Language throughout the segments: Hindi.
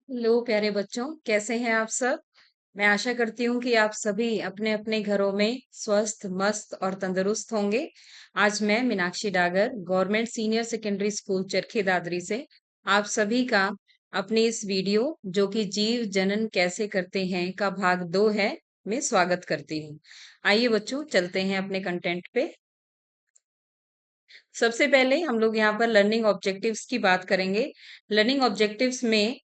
हेलो प्यारे बच्चों, कैसे हैं आप सब। मैं आशा करती हूँ कि आप सभी अपने अपने घरों में स्वस्थ, मस्त और तंदुरुस्त होंगे। आज मैं Meenakshi Dagar government senior secondary school Charkhi Dadri से आप सभी का अपनी इस वीडियो जो कि जीव जनन कैसे करते हैं का भाग 2 है में स्वागत करती हूँ। आइए बच्चों, चलते हैं अपने कंटेंट पे। सबसे पहले हम लोग यहाँ पर लर्निंग ऑब्जेक्टिव्स की बात करेंगे। लर्निंग ऑब्जेक्टिव्स में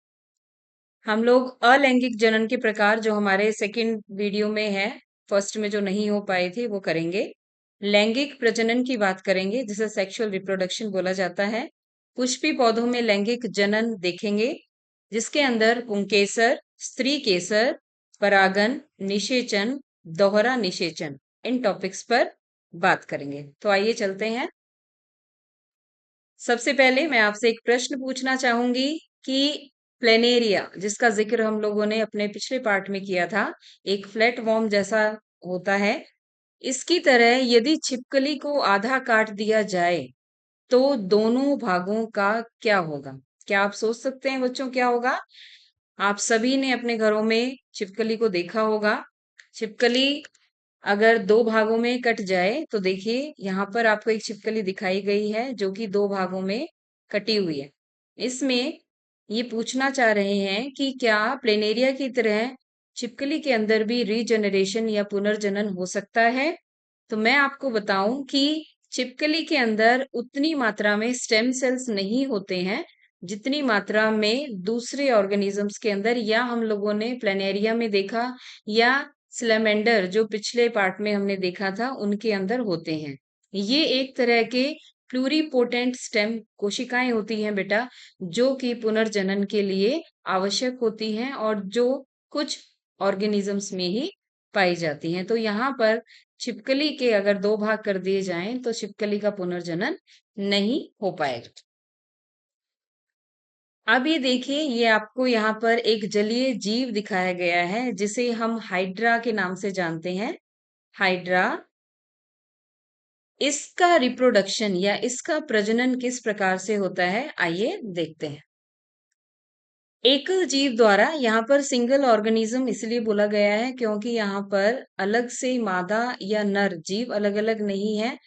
हम लोग अलैंगिक जनन के प्रकार जो हमारे सेकंड वीडियो में है, फर्स्ट में जो नहीं हो पाए थे वो करेंगे। लैंगिक प्रजनन की बात करेंगे जिसे सेक्सुअल रिप्रोडक्शन बोला जाता है। पुष्पी पौधों में लैंगिक जनन देखेंगे जिसके अंदर पुंकेसर, स्त्री केसर, परागन, निषेचन, दोहरा निषेचन, इन टॉपिक्स पर बात करेंगे। तो आइए चलते हैं। सबसे पहले मैं आपसे एक प्रश्न पूछना चाहूंगी कि प्लेनेरिया जिसका जिक्र हम लोगों ने अपने पिछले पार्ट में किया था, एक फ्लैट वॉर्म जैसा होता है। इसकी तरह यदि छिपकली को आधा काट दिया जाए तो दोनों भागों का क्या होगा। क्या आप सोच सकते हैं बच्चों क्या होगा। आप सभी ने अपने घरों में छिपकली को देखा होगा। छिपकली अगर दो भागों में कट जाए तो देखिए यहाँ पर आपको एक छिपकली दिखाई गई है जो कि दो भागों में कटी हुई है। इसमें ये पूछना चाह रहे हैं कि क्या प्लेनेरिया की तरह छिपकली के अंदर भी रीजनरेशन या पुनर्जनन हो सकता है। तो मैं आपको बताऊं कि छिपकली के अंदर उतनी मात्रा में स्टेम सेल्स नहीं होते हैं जितनी मात्रा में दूसरे ऑर्गेनिजम्स के अंदर, या हम लोगों ने प्लेनेरिया में देखा, या स्लेमेंडर जो पिछले पार्ट में हमने देखा था उनके अंदर होते हैं। ये एक तरह के प्लूरिपोटेंट स्टेम कोशिकाएं होती हैं बेटा, जो कि पुनर्जनन के लिए आवश्यक होती हैं और जो कुछ ऑर्गेनिजम्स में ही पाई जाती हैं। तो यहाँ पर छिपकली के अगर दो भाग कर दिए जाएं तो छिपकली का पुनर्जनन नहीं हो पाएगा। अब ये देखिए, ये आपको यहाँ पर एक जलीय जीव दिखाया गया है जिसे हम हाइड्रा के नाम से जानते हैं। हाइड्रा, इसका रिप्रोडक्शन या इसका प्रजनन किस प्रकार से होता है, आइए देखते हैं। एकल जीव द्वारा, यहाँ पर सिंगल ऑर्गेनिज्म इसलिए बोला गया है क्योंकि यहाँ पर अलग से मादा या नर जीव अलग अलग नहीं है,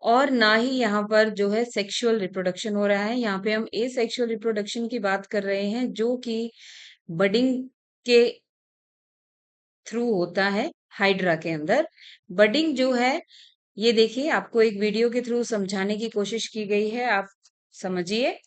और ना ही यहाँ पर जो है सेक्सुअल रिप्रोडक्शन हो रहा है। यहाँ पे हम ए सेक्सुअल रिप्रोडक्शन की बात कर रहे हैं जो कि बडिंग के थ्रू होता है। हाइड्रा के अंदर बडिंग जो है, ये देखिए आपको एक वीडियो के थ्रू समझाने की कोशिश की गई है, आप समझिए।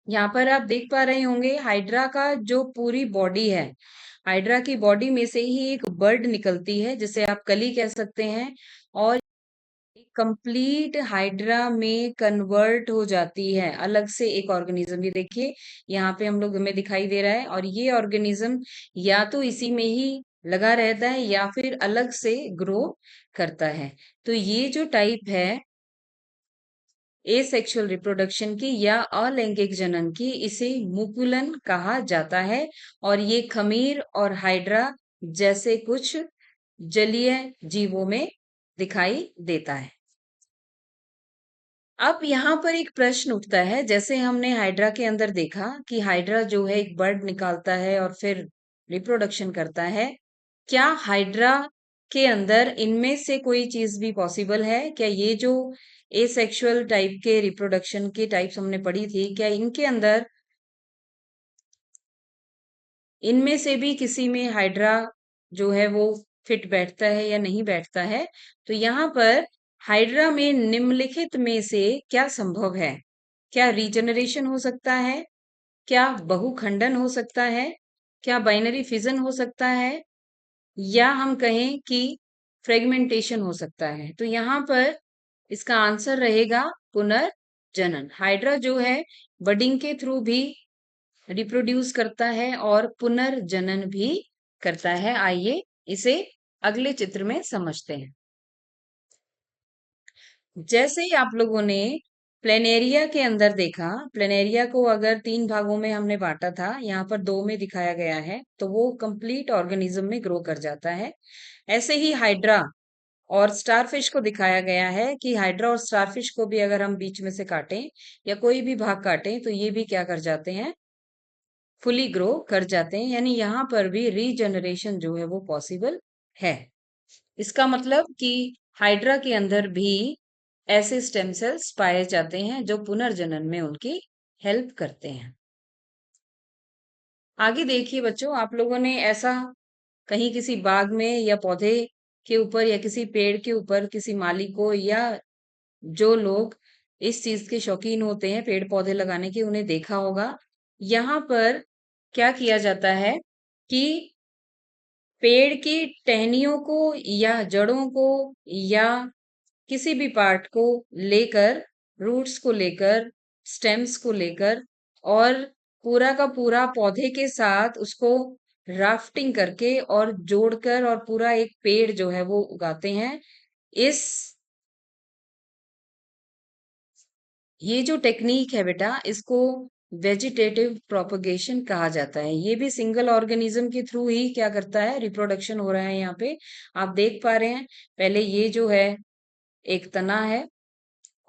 यहाँ पर आप देख पा रहे होंगे हाइड्रा का जो पूरी बॉडी है, हाइड्रा की बॉडी में से ही एक बर्ड निकलती है जिसे आप कली कह सकते हैं, और कंप्लीट हाइड्रा में कन्वर्ट हो जाती है अलग से एक ऑर्गेनिज्म। ये देखिए यहाँ पे हम लोग हमें दिखाई दे रहा है, और ये ऑर्गेनिज्म या तो इसी में ही लगा रहता है या फिर अलग से ग्रो करता है। तो ये जो टाइप है एसेक्सुअल रिप्रोडक्शन की या अलैंगिक जनन की, इसे मुकुलन कहा जाता है, और ये खमीर और हाइड्रा जैसे कुछ जलीय जीवों में दिखाई देता है। अब यहाँ पर एक प्रश्न उठता है, जैसे हमने हाइड्रा के अंदर देखा कि हाइड्रा जो है एक बर्ड निकालता है और फिर रिप्रोडक्शन करता है। क्या हाइड्रा के अंदर इनमें से कोई चीज भी पॉसिबल है? क्या ये जो एसेक्सुअल टाइप के रिप्रोडक्शन की टाइप्स हमने पढ़ी थी, क्या इनके अंदर इनमें से भी किसी में हाइड्रा जो है वो फिट बैठता है या नहीं बैठता है? तो यहाँ पर हाइड्रा में निम्नलिखित में से क्या संभव है? क्या रीजनरेशन हो सकता है? क्या बहुखंडन हो सकता है? क्या बाइनरी फिजन हो सकता है? या हम कहें कि फ्रेगमेंटेशन हो सकता है? तो यहाँ पर इसका आंसर रहेगा पुनर्जनन। हाइड्रा जो है बडिंग के थ्रू भी रिप्रोड्यूस करता है और पुनर्जनन भी करता है। आइए इसे अगले चित्र में समझते हैं। जैसे ही आप लोगों ने प्लेनेरिया के अंदर देखा, प्लेनेरिया को अगर 3 भागों में हमने बाँटा था, यहाँ पर 2 में दिखाया गया है, तो वो कंप्लीट ऑर्गेनिज्म में ग्रो कर जाता है। ऐसे ही हाइड्रा और स्टारफिश को दिखाया गया है कि हाइड्रा और स्टारफिश को भी अगर हम बीच में से काटें या कोई भी भाग काटें, तो ये भी क्या कर जाते हैं, फुली ग्रो कर जाते हैं। यानी यहाँ पर भी रीजनरेशन जो है वो पॉसिबल है। इसका मतलब कि हाइड्रा के अंदर भी ऐसे स्टेम सेल्स पाए जाते हैं जो पुनर्जनन में उनकी हेल्प करते हैं। आगे देखिए बच्चों, आप लोगों ने ऐसा कहीं किसी बाग में या पौधे के ऊपर या किसी पेड़ के ऊपर किसी माली को या जो लोग इस चीज के शौकीन होते हैं पेड़ पौधे लगाने के, उन्हें देखा होगा। यहाँ पर क्या किया जाता है कि पेड़ की टहनियों को या जड़ों को या किसी भी पार्ट को लेकर, रूट्स को लेकर, स्टेम्स को लेकर और पूरा का पूरा पौधे के साथ उसको राफ्टिंग करके और जोड़कर और पूरा एक पेड़ जो है वो उगाते हैं। इस ये जो टेक्निक है बेटा, इसको वेजिटेटिव प्रोपगेशन कहा जाता है। ये भी सिंगल ऑर्गेनिज्म के थ्रू ही क्या करता है, रिप्रोडक्शन हो रहा है। यहाँ पे आप देख पा रहे हैं, पहले ये जो है एक तना है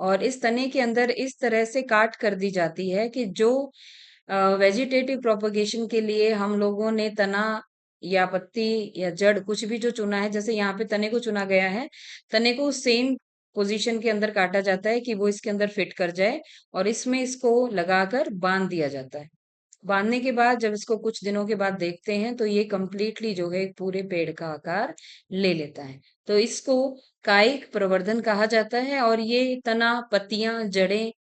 और इस तने के अंदर इस तरह से काट कर दी जाती है कि जो वेजिटेटिव प्रोपगेशन के लिए हम लोगों ने तना या पत्ती या जड़ कुछ भी जो चुना है, जैसे यहाँ पे तने को चुना गया है, तने को सेम पोजीशन के अंदर काटा जाता है कि वो इसके अंदर फिट कर जाए और इसमें इसको लगाकर बांध दिया जाता है। बांधने के बाद जब इसको कुछ दिनों के बाद देखते हैं तो ये कंप्लीटली जो है एक पूरे पेड़ का आकार ले लेता है। तो इसको कायिक प्रवर्धन कहा जाता है और ये तना, पत्तियां, जड़ें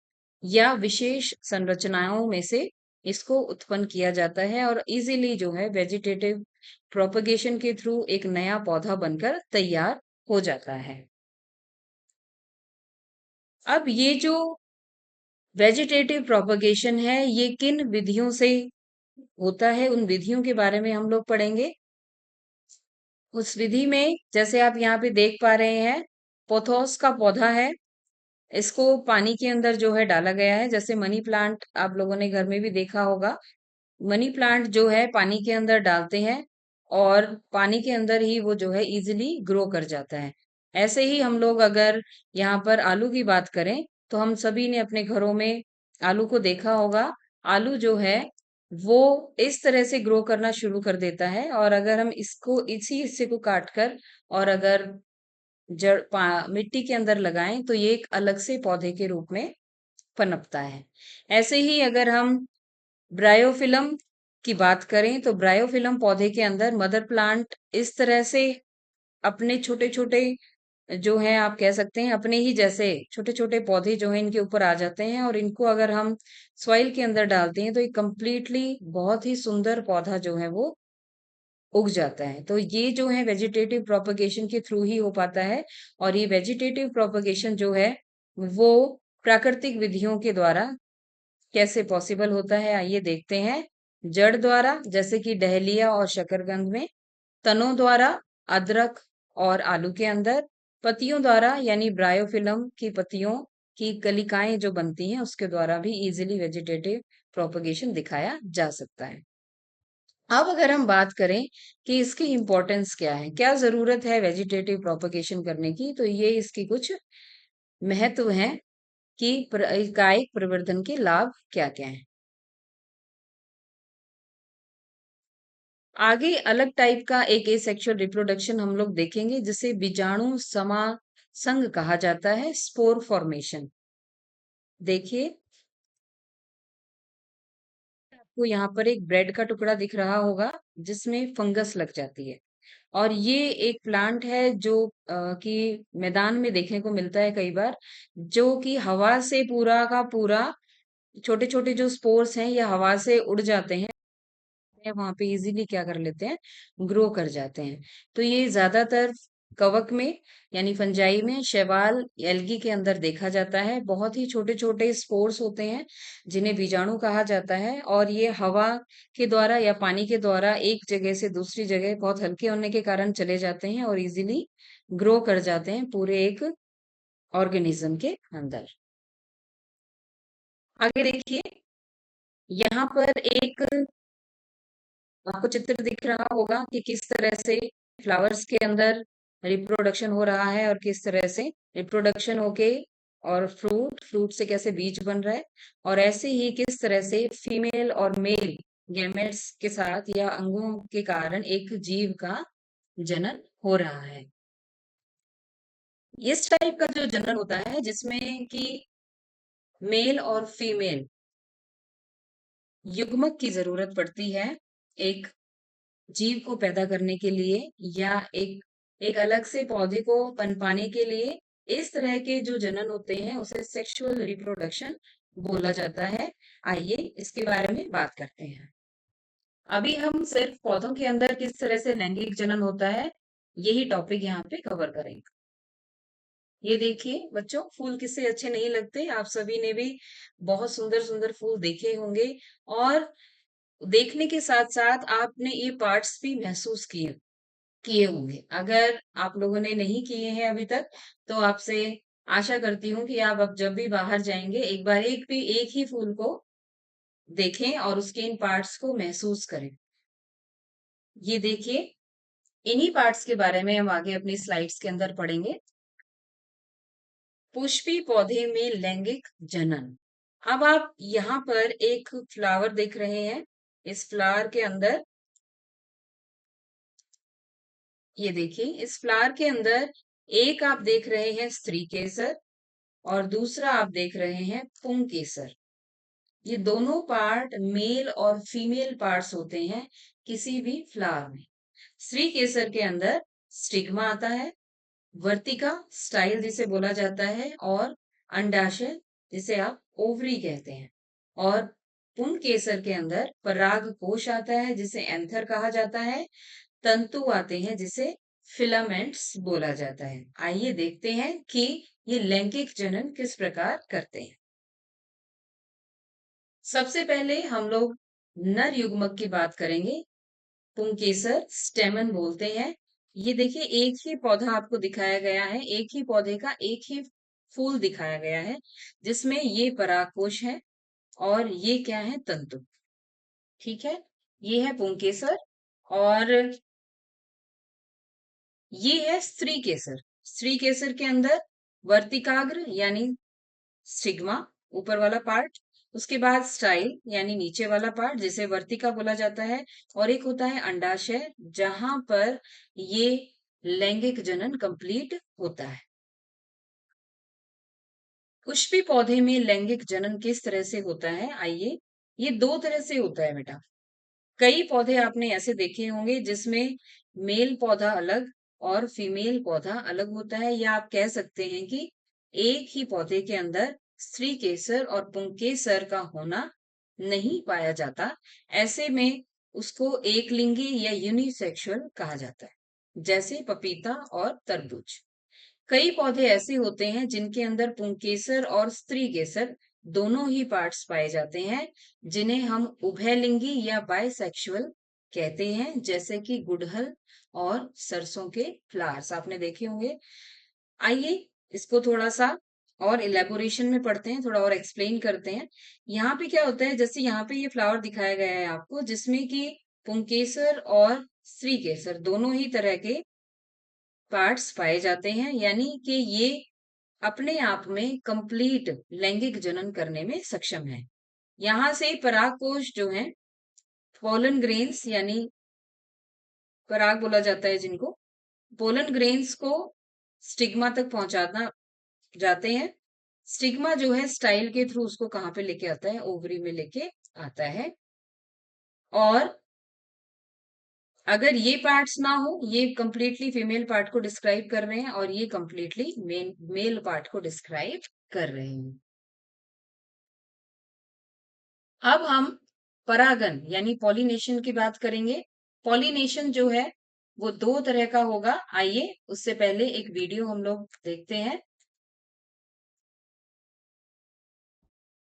या विशेष संरचनाओं में से इसको उत्पन्न किया जाता है और इजीली जो है वेजिटेटिव प्रोपगेशन के थ्रू एक नया पौधा बनकर तैयार हो जाता है। अब ये जो वेजिटेटिव प्रोपगेशन है, ये किन विधियों से होता है, उन विधियों के बारे में हम लोग पढ़ेंगे। उस विधि में जैसे आप यहाँ पे देख पा रहे हैं, पोथोस का पौधा है, इसको पानी के अंदर जो है डाला गया है। जैसे मनी प्लांट आप लोगों ने घर में भी देखा होगा, मनी प्लांट जो है पानी के अंदर डालते हैं और पानी के अंदर ही वो जो है इजीली ग्रो कर जाता है। ऐसे ही हम लोग अगर यहाँ पर आलू की बात करें, तो हम सभी ने अपने घरों में आलू को देखा होगा। आलू जो है वो इस तरह से ग्रो करना शुरू कर देता है और अगर हम इसको इसी हिस्से को काट कर और अगर मिट्टी के अंदर लगाएं तो ये एक अलग से पौधे के रूप में पनपता है। ऐसे ही अगर हम ब्रायोफिलम की बात करें तो ब्रायोफिलम पौधे के अंदर मदर प्लांट इस तरह से अपने छोटे-छोटे जो है आप कह सकते हैं अपने ही जैसे छोटे-छोटे पौधे जो हैं इनके ऊपर आ जाते हैं और इनको अगर हम सॉइल के अंदर डालते हैं तो ये कंप्लीटली बहुत ही सुंदर पौधा जो है वो उग जाता है। तो ये जो है वेजिटेटिव प्रोपगेशन के थ्रू ही हो पाता है और ये वेजिटेटिव प्रोपगेशन जो है वो प्राकृतिक विधियों के द्वारा कैसे पॉसिबल होता है, आइए देखते हैं। जड़ द्वारा जैसे कि डहलिया और शकरकंद में, तनों द्वारा अदरक और आलू के अंदर, पत्तियों द्वारा यानी ब्रायोफिलम की पत्तियों की कलिकाएं जो बनती हैं उसके द्वारा भी इजीली वेजिटेटिव प्रोपगेशन दिखाया जा सकता है। अब अगर हम बात करें कि इसकी इम्पोर्टेंस क्या है, क्या जरूरत है वेजिटेटिव प्रोपगेशन करने की, तो ये इसकी कुछ महत्व है कि कायिक प्रवर्धन के लाभ क्या-क्या हैं। आगे अलग टाइप का एक एसेक्सुअल रिप्रोडक्शन हम लोग देखेंगे जिसे बीजाणु समासंग कहा जाता है, स्पोर फॉर्मेशन। देखिए, आपको यहाँ पर एक ब्रेड का टुकड़ा दिख रहा होगा जिसमें फंगस लग जाती है और ये एक प्लांट है जो कि मैदान में देखने को मिलता है कई बार, जो कि हवा से पूरा का पूरा छोटे-छोटे जो स्पोर्स हैं ये हवा से उड़ जाते हैं, वहां पे इजीली क्या कर लेते हैं, ग्रो कर जाते हैं। तो ये ज्यादातर कवक में यानी फंजाई में, शैवाल, एल्गी के अंदर देखा जाता है। बहुत ही छोटे छोटे स्पोर्स होते हैं जिन्हें बीजाणु कहा जाता है और ये हवा के द्वारा या पानी के द्वारा एक जगह से दूसरी जगह बहुत हल्के होने के कारण चले जाते हैं और इजीली ग्रो कर जाते हैं पूरे एक ऑर्गेनिज्म के अंदर। आगे देखिए, यहाँ पर एक आपको चित्र दिख रहा होगा कि किस तरह से फ्लावर्स के अंदर रिप्रोडक्शन हो रहा है और किस तरह से रिप्रोडक्शन होके और फ्रूट से कैसे बीज बन रहा है, और ऐसे ही किस तरह से फीमेल और मेल गैमेट्स के साथ या अंगों के कारण एक जीव का जनन हो रहा है। इस टाइप का जो जनन होता है जिसमें कि मेल और फीमेल युग्मक की जरूरत पड़ती है एक जीव को पैदा करने के लिए, या एक एक अलग से पौधे को पनपाने के लिए, इस तरह के जो जनन होते हैं उसे सेक्सुअल रिप्रोडक्शन बोला जाता है। आइए इसके बारे में बात करते हैं। अभी हम सिर्फ पौधों के अंदर किस तरह से लैंगिक जनन होता है यही टॉपिक यहाँ पे कवर करेंगे। ये देखिए बच्चों, फूल किससे अच्छे नहीं लगते, आप सभी ने भी बहुत सुंदर सुंदर फूल देखे होंगे, और देखने के साथ साथ आपने ये पार्ट्स भी महसूस किए किए होंगे। अगर आप लोगों ने नहीं किए हैं अभी तक, तो आपसे आशा करती हूँ कि आप अब जब भी बाहर जाएंगे एक बार एक ही फूल को देखें और उसके इन पार्ट्स को महसूस करें। ये देखिए, इन्हीं पार्ट्स के बारे में हम आगे अपनी स्लाइड्स के अंदर पढ़ेंगे। पुष्पी पौधे में लैंगिक जनन। अब आप यहाँ पर एक फ्लावर देख रहे हैं। इस फ्लावर के अंदर, ये देखिए, इस फ्लावर के अंदर एक आप देख रहे हैं स्त्री केसर और दूसरा आप देख रहे हैं पुंकेसर। ये दोनों पार्ट मेल और फीमेल पार्ट्स होते हैं किसी भी फ्लावर में। स्त्री केसर के अंदर स्टिग्मा आता है, वर्तिका स्टाइल जिसे बोला जाता है, और अंडाशय जिसे आप ओवरी कहते हैं, और पुंकेसर के अंदर पराग कोश आता है जिसे एंथर कहा जाता है, तंतु आते हैं जिसे फिलामेंट्स बोला जाता है। आइए देखते हैं कि ये लैंगिक जनन किस प्रकार करते हैं। सबसे पहले हम लोग नर युग्मक की बात करेंगे। पुंकेसर स्टेमन बोलते हैं। ये देखिए, एक ही पौधा आपको दिखाया गया है, एक ही पौधे का एक ही फूल दिखाया गया है, जिसमें ये परागकोश है और ये क्या है, तंतु। ठीक है, ये है पुंकेसर, और ये है स्त्री केसर। स्त्री केसर के अंदर वर्तिकाग्र यानी स्टिग्मा, ऊपर वाला पार्ट, उसके बाद स्टाइल यानी नीचे वाला पार्ट जिसे वर्तिका बोला जाता है, और एक होता है अंडाशय जहां पर ये लैंगिक जनन कंप्लीट होता है। पुष्पी पौधे में लैंगिक जनन किस तरह से होता है, आइए। ये दो तरह से होता है बेटा। कई पौधे आपने ऐसे देखे होंगे जिसमें मेल पौधा अलग और फीमेल पौधा अलग होता है, या आप कह सकते हैं कि एक ही पौधे के अंदर स्त्री केसर और पुंकेसर का होना नहीं पाया जाता। ऐसे में उसको एक लिंगी या यूनिसेक्सुअल कहा जाता है, जैसे पपीता और तरबूज। कई पौधे ऐसे होते हैं जिनके अंदर पुंकेसर और स्त्री केसर दोनों ही पार्ट्स पाए जाते हैं, जिन्हें हम उभयलिंगी या बायसेक्सुअल कहते हैं, जैसे कि गुड़हल और सरसों के फ्लावर्स आपने देखे होंगे। आइए इसको थोड़ा सा और इलेबोरेशन में पढ़ते हैं, थोड़ा और एक्सप्लेन करते हैं। यहाँ पे क्या होता है, जैसे यहाँ पे ये फ्लावर दिखाया गया है आपको, जिसमें कि पुंकेसर और स्त्री केसर दोनों ही तरह के पार्ट्स पाए जाते हैं, यानी कि ये अपने आप में कंप्लीट लैंगिक जनन करने में सक्षम है। यहाँ से परागकोश जो है, पोलन ग्रेन्स यानी पराग बोला जाता है जिनको, पोलन ग्रेन्स को स्टिग्मा तक पहुंचाना जाते हैं। स्टिग्मा जो है स्टाइल के थ्रू उसको कहाँ पे लेके आता है, ओवरी में लेके आता है। और अगर ये पार्ट्स ना हो, ये कंप्लीटली फीमेल पार्ट को डिस्क्राइब कर रहे हैं और ये कंप्लीटली मेल पार्ट को डिस्क्राइब कर रहे हैं। अब हम परागन यानी पॉलिनेशन की बात करेंगे। पॉलिनेशन जो है वो दो तरह का होगा। आइए उससे पहले एक वीडियो हम लोग देखते हैं।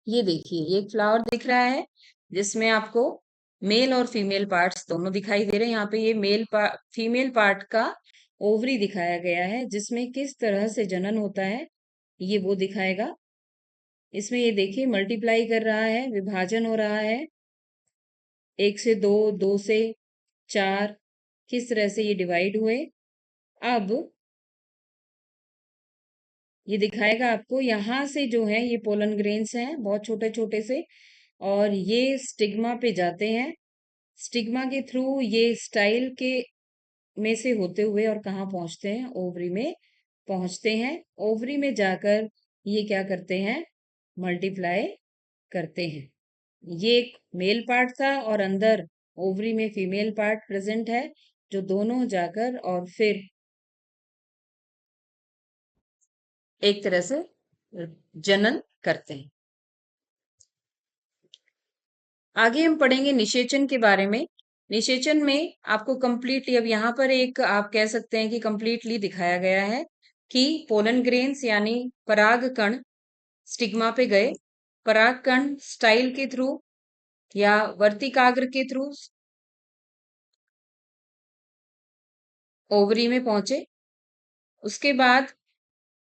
ये देखिए, ये एक फ्लावर दिख रहा है जिसमें आपको मेल और फीमेल पार्ट्स दोनों दिखाई दे रहे हैं। यहाँ पे ये फीमेल पार्ट का ओवरी दिखाया गया है, जिसमें किस तरह से जनन होता है ये वो दिखाएगा। इसमें ये देखिए मल्टीप्लाई कर रहा है, विभाजन हो रहा है, 1 से 2, 2 से 4, किस तरह से ये डिवाइड हुए। अब ये दिखाएगा आपको यहाँ से जो है ये पोलन ग्रेन्स हैं बहुत छोटे छोटे से, और ये स्टिग्मा पे जाते हैं। स्टिग्मा के थ्रू ये स्टाइल के में से होते हुए और कहाँ पहुंचते हैं, ओवरी में पहुंचते हैं। ओवरी में जाकर ये क्या करते हैं, मल्टीप्लाई करते हैं। ये एक मेल पार्ट था और अंदर ओवरी में फीमेल पार्ट प्रेजेंट है, जो दोनों जाकर और फिर एक तरह से जनन करते हैं। आगे हम पढ़ेंगे निषेचन के बारे में। निषेचन में आपको कंप्लीटली, अब यहाँ पर एक आप कह सकते हैं कि कंप्लीटली दिखाया गया है कि पोलन ग्रेन्स यानी पराग कण स्टिग्मा पे गए, पराग कण स्टाइल के थ्रू या वर्तिकाग्र के थ्रू ओवरी में पहुंचे। उसके बाद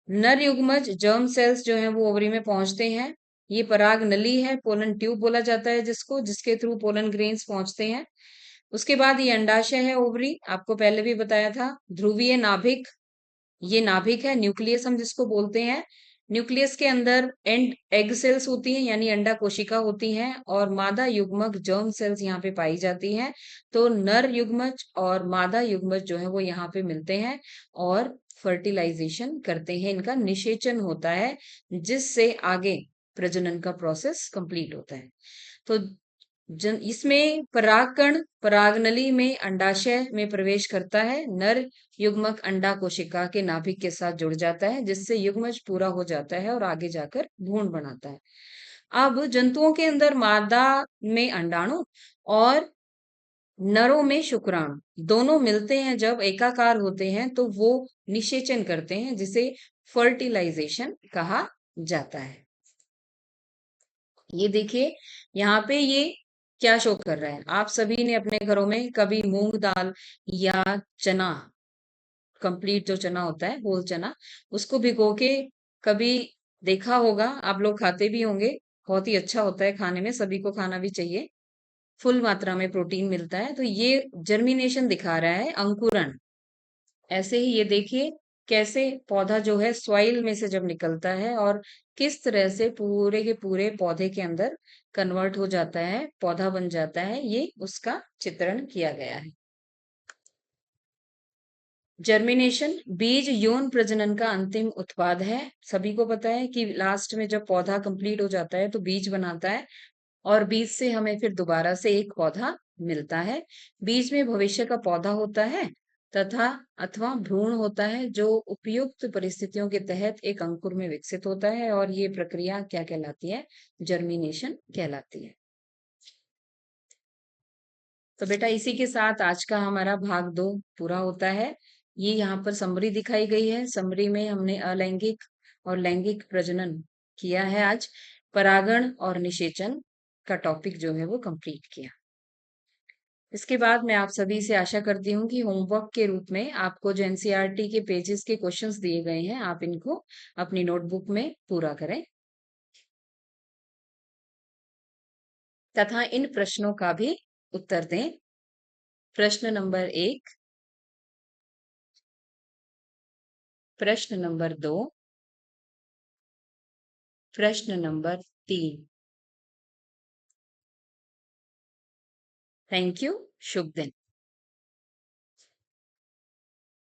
नर युग्मज जर्म सेल्स जो हैं वो ओवरी में पहुंचते हैं। ये पराग नली है, पोलन ट्यूब बोला जाता है जिसको, जिसके थ्रू पोलन ग्रेन्स पहुंचते हैं। उसके बाद ये अंडाशय है ओवरी, आपको पहले भी बताया था। ध्रुवीय नाभिक, ये नाभिक है, न्यूक्लियस हम जिसको बोलते हैं। न्यूक्लियस के अंदर एंड एग सेल्स होती हैं यानी अंडा कोशिका होती हैं, और मादा युग्मक जर्म सेल्स यहाँ पे पाई जाती हैं। तो नर युग्मज और मादा युग्मज जो है वो यहाँ पे मिलते हैं और फर्टिलाइजेशन करते हैं, इनका निषेचन होता है, जिससे आगे प्रजनन का प्रोसेस कंप्लीट होता है। तो इसमें परागकण परागनली में अंडाशय में प्रवेश करता है, नर युग्मक अंडा कोशिका के नाभिक के साथ जुड़ जाता है, जिससे युग्मज पूरा हो जाता है और आगे जाकर भ्रूण बनाता है। अब जंतुओं के अंदर मादा में अंडाणु और नरों में शुक्राणु दोनों मिलते हैं, जब एकाकार होते हैं तो वो निषेचन करते हैं, जिसे फर्टिलाइजेशन कहा जाता है। ये देखिए यहाँ पे ये क्या शो कर रहा है, आप सभी ने अपने घरों में कभी मूंग दाल या चना, कंप्लीट जो चना होता है होल चना, उसको भिगो के कभी देखा होगा, आप लोग खाते भी होंगे। बहुत ही अच्छा होता है खाने में, सभी को खाना भी चाहिए, फुल मात्रा में प्रोटीन मिलता है। तो ये जर्मिनेशन दिखा रहा है, अंकुरण। ऐसे ही ये देखिए कैसे पौधा जो है सॉइल में से जब निकलता है और किस तरह से पूरे के पूरे पौधे के अंदर कन्वर्ट हो जाता है, पौधा बन जाता है, ये उसका चित्रण किया गया है। जर्मिनेशन बीज यौन प्रजनन का अंतिम उत्पाद है। सभी को पता है कि लास्ट में जब पौधा कंप्लीट हो जाता है तो बीज बनाता है, और बीज से हमें फिर दोबारा से एक पौधा मिलता है। बीज में भविष्य का पौधा होता है तथा अथवा भ्रूण होता है, जो उपयुक्त परिस्थितियों के तहत एक अंकुर में विकसित होता है, और ये प्रक्रिया क्या कहलाती है, जर्मिनेशन कहलाती है। तो बेटा इसी के साथ आज का हमारा भाग 2 पूरा होता है। ये यहाँ पर समरी दिखाई गई है, समरी में हमने अलैंगिक और लैंगिक प्रजनन किया है आज, परागण और निषेचन का टॉपिक जो है वो कंप्लीट किया। इसके बाद मैं आप सभी से आशा करती हूँ कि होमवर्क के रूप में आपको जो एनसीईआरटी के पेजेस के क्वेश्चंस दिए गए हैं, आप इनको अपनी नोटबुक में पूरा करें तथा इन प्रश्नों का भी उत्तर दें। प्रश्न नंबर 1, प्रश्न नंबर 2, प्रश्न नंबर 3। Thank you. शुभ दिन।